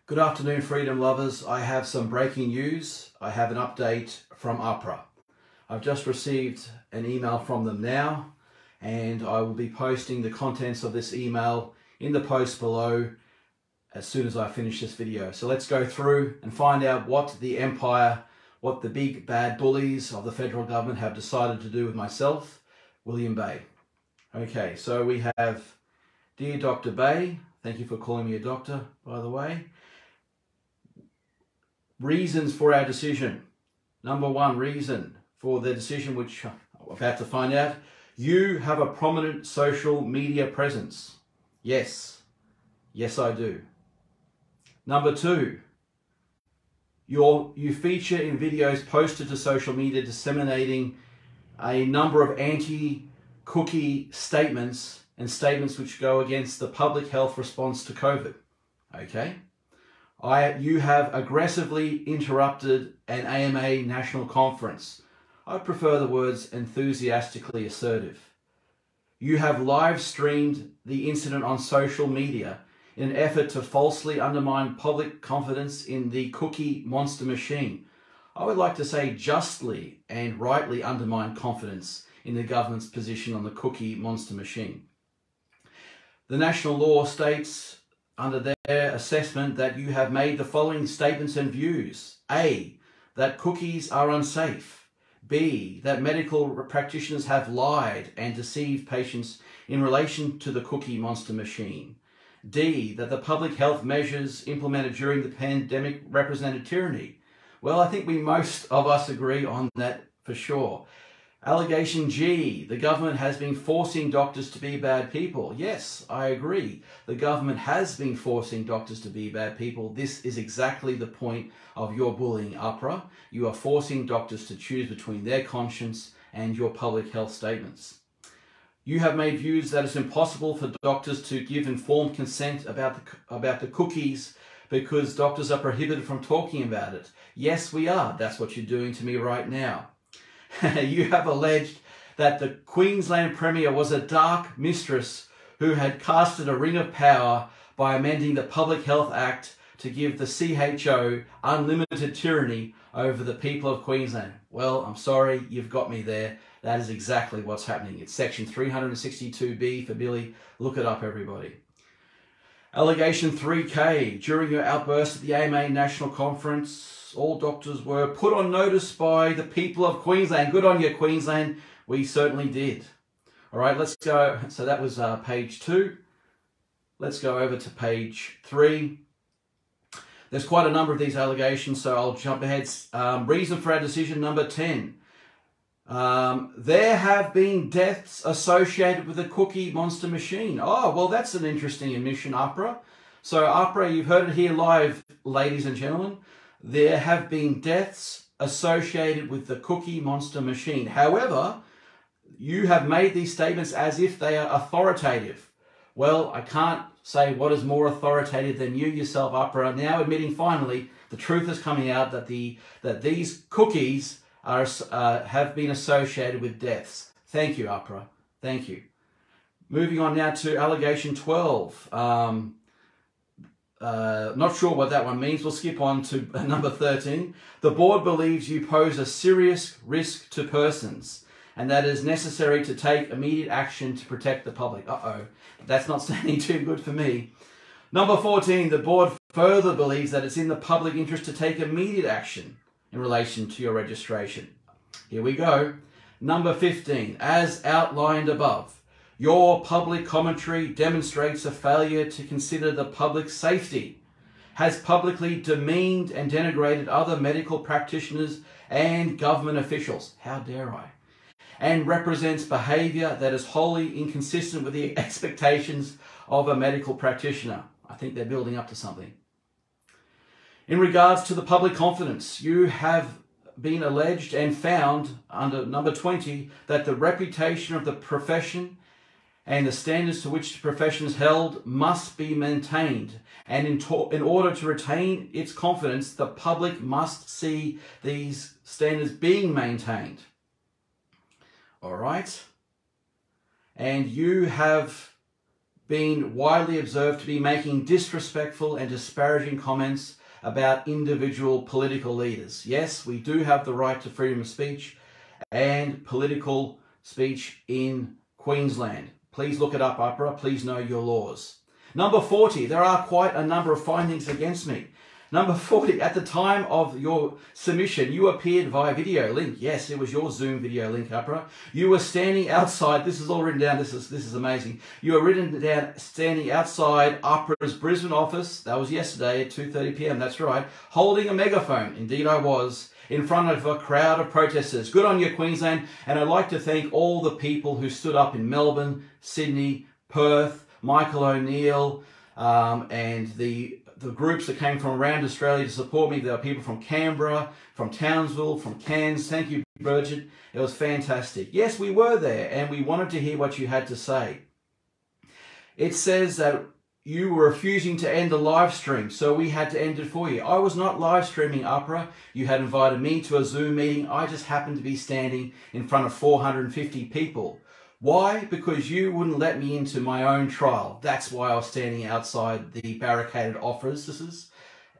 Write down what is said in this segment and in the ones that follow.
Good afternoon, freedom lovers. I have some breaking news. I have an update from AHPRA. I've just received an email from them now, and I will be posting the contents of this email in the post below as soon as I finish this video. So let's go through and find out what the empire, what the big bad bullies of the federal government have decided to do with myself, William Bay. Okay, so we have, dear Dr. Bay, thank you for calling me a doctor, by the way. Reasons for our decision. Number one reason for the decision, which I'm about to find out, you have a prominent social media presence. Yes, I do. Number two, you feature in videos posted to social media disseminating a number of anti-cookie statements and statements which go against the public health response to COVID. Okay? You have aggressively interrupted an AMA national conference. I prefer the words enthusiastically assertive. You have live streamed the incident on social media in an effort to falsely undermine public confidence in the cookie monster machine. I would like to say justly and rightly undermine confidence in the government's position on the cookie monster machine. The national law states under their assessment that you have made the following statements and views. A, that cookies are unsafe. B, that medical practitioners have lied and deceived patients in relation to the cookie monster machine. D, that the public health measures implemented during the pandemic represented tyranny. Well, I think most of us agree on that for sure. Allegation G, the government has been forcing doctors to be bad people. Yes, I agree. The government has been forcing doctors to be bad people. This is exactly the point of your bullying, AHPRA. You are forcing doctors to choose between their conscience and your public health statements. You have made views that it's impossible for doctors to give informed consent about the cookies because doctors are prohibited from talking about it. Yes, we are. That's what you're doing to me right now. You have alleged that the Queensland Premier was a dark mistress who had casted a ring of power by amending the Public Health Act to give the CHO unlimited tyranny over the people of Queensland. Well, I'm sorry, you've got me there. That is exactly what's happening. It's section 362B for Billy. Look it up, everybody. Allegation 3K. During your outburst at the AMA National Conference, all doctors were put on notice by the people of Queensland. Good on you, Queensland. We certainly did. All right, let's go. So that was page 2. Let's go over to page 3. There's quite a number of these allegations, so I'll jump ahead. Reason for our decision, number 10. There have been deaths associated with the cookie monster machine. Oh, well, that's an interesting admission, AHPRA. So AHPRA, you've heard it here live, ladies and gentlemen. There have been deaths associated with the cookie monster machine. However, you have made these statements as if they are authoritative. Well, I can't say what is more authoritative than you yourself, AHPRA, now admitting finally the truth is coming out that these cookies have been associated with deaths. Thank you, AHPRA. Thank you. Moving on now to allegation 12. Not sure what that one means. We'll skip on to number 13. The board believes you pose a serious risk to persons and that it is necessary to take immediate action to protect the public. Uh-oh, that's not sounding too good for me. Number 14, the board further believes that it's in the public interest to take immediate action in relation to your registration. Here we go. Number 15, as outlined above, your public commentary demonstrates a failure to consider the public's safety, has publicly demeaned and denigrated other medical practitioners and government officials. How dare I? And represents behaviour that is wholly inconsistent with the expectations of a medical practitioner. I think they're building up to something. In regards to the public confidence, you have been alleged and found under number 20 that the reputation of the profession and the standards to which the profession is held must be maintained. And in order to retain its confidence, the public must see these standards being maintained. All right? And you have been widely observed to be making disrespectful and disparaging comments about individual political leaders. Yes, we do have the right to freedom of speech and political speech in Queensland. Please look it up, AHPRA. Please know your laws. Number 40, there are quite a number of findings against me. Number 40, at the time of your submission, you appeared via video link. Yes, it was your Zoom video link, AHPRA. You were standing outside. This is all written down. This is amazing. You were written down standing outside AHPRA's Brisbane office. That was yesterday at 2:30 p.m. That's right. Holding a megaphone. Indeed, I was. In front of a crowd of protesters. Good on you, Queensland. And I'd like to thank all the people who stood up in Melbourne, Sydney, Perth, Michael O'Neill, and the groups that came from around Australia to support me. There were people from Canberra, from Townsville, from Cairns. Thank you, Bridget. It was fantastic. Yes, we were there, and we wanted to hear what you had to say. It says that you were refusing to end the live stream, so we had to end it for you. I was not live streaming, AHPRA. You had invited me to a Zoom meeting. I just happened to be standing in front of 450 people. Why? Because you wouldn't let me into my own trial. That's why I was standing outside the barricaded offices.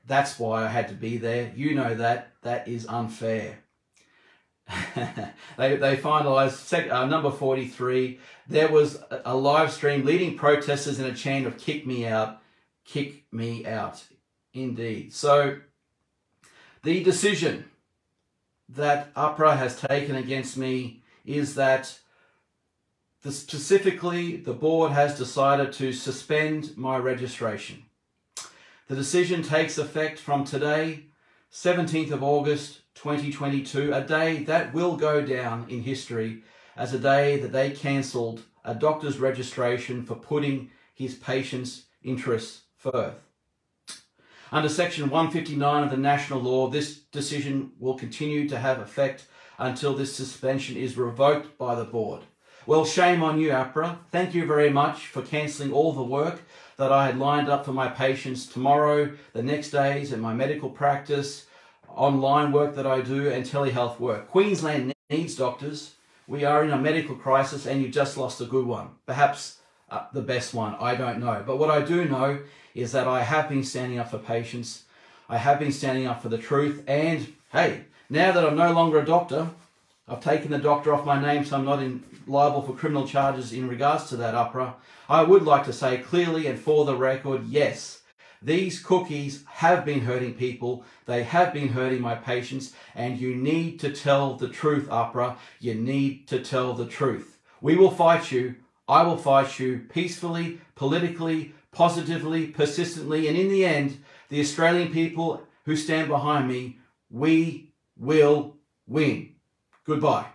That's why I had to be there. You know that. That is unfair. They finalised number 43. There was a live stream leading protesters in a chant of "kick me out, kick me out." Indeed. So the decision that AHPRA has taken against me is that specifically the board has decided to suspend my registration. The decision takes effect from today, 17th of August 2022, a day that will go down in history as a day that they cancelled a doctor's registration for putting his patient's interests first. Under Section 159 of the National Law, this decision will continue to have effect until this suspension is revoked by the board. Well, shame on you, AHPRA. Thank you very much for cancelling all the work that I had lined up for my patients tomorrow, the next days, and my medical practice, online work that I do, and telehealth work. Queensland needs doctors. We are in a medical crisis, and you just lost a good one. Perhaps the best one, I don't know. But what I do know is that I have been standing up for patients. I have been standing up for the truth. And, hey, now that I'm no longer a doctor, I've taken the doctor off my name, so I'm not liable for criminal charges in regards to that, AHPRA. I would like to say clearly and for the record, yes, these cookies have been hurting people. They have been hurting my patients, and you need to tell the truth, AHPRA. You need to tell the truth. We will fight you. I will fight you peacefully, politically, positively, persistently, and in the end, the Australian people who stand behind me, we will win. Goodbye.